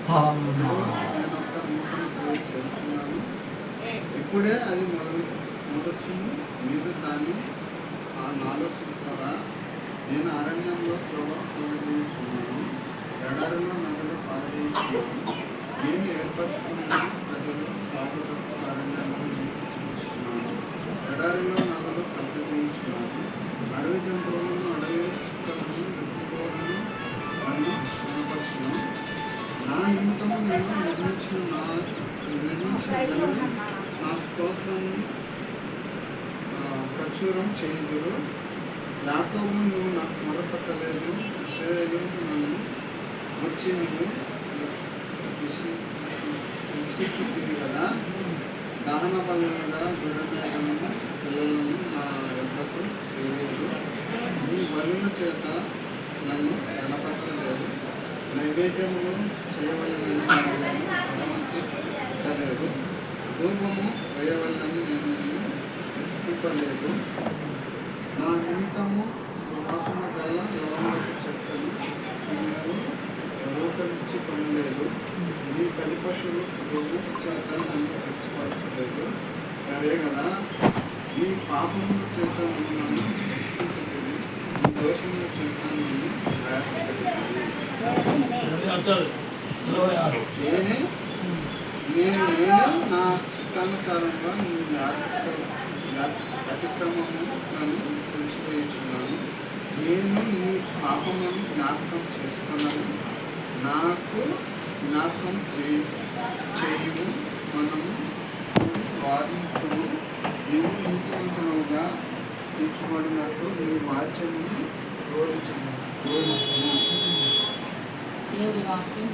నేను ఒక నూతన క్రియ చేస్తున్నాను, ఇప్పుడే అది మొదలుచును. మీరు దాన్ని నాలో చూస్తారా? నేను అరణ్యంలో త్రోవ తొలగించున్నాను, ఎడారిలో నదులు పారదీయుచున్నాను. నేను ఏర్పరచుకున్న ప్రజలు తాగుటకు అరణ్యంలో నిలుస్తున్నాను, ఎడారిలో నదులు ప్రతిదించున్నాను. అడవి జంతువులను, అడవి కుక్కలను, వెతుకోలను నన్ను కనపరచును. నా నిమిత్తము నేను నిర్మించిన జనులు నా స్తోత్రము ప్రచురం చేయుదురు. యాకోబు, నువ్వు నాకు మొరపెట్టలేదు, ఇశ్రాయేలు నన్ను వచ్చి నువ్వు విసిక్కితివి కదా. దహన బలులుగా గొర్రెమేకలను పిల్లలను నా యొద్దకు తేలేదు. నీ బలుల చేత నన్ను కనపరచలేదు, నైవేద్యములు చేయవలనని నేను అనుమతి పెట్టలేదు, ధూపము వేయవలనని నేను నిన్ను విసిపింపలేదు. నా నిమిత్తము సువాసన గల లవంగపు చెక్కలు నీవు రూపనిచ్చి కొనలేదు, నీ బలిపశువులు రొమ్ము చేత నన్ను ఖర్చుపరచలేదు. సరే కదా, నీ పాపముల చేత నన్ను విసిపించలేదు, నీ దోషముల చేత నన్ను ప్రయాసపెట్టలేదు. నేను నా చిత్తానుసారంగా నీ అతిక్రమములను తుడిచివేయుచున్నాను. నేను నీ పాపములను జ్ఞాపకం చేసుకున్నాను, నాకు జ్ఞాపకం చేయుము. మనము వాదించుము. నీవు నీతివంతులుగా తీర్చబడినట్టు నీ వాక్యమును బోధించుము. దేవుడి వాక్యం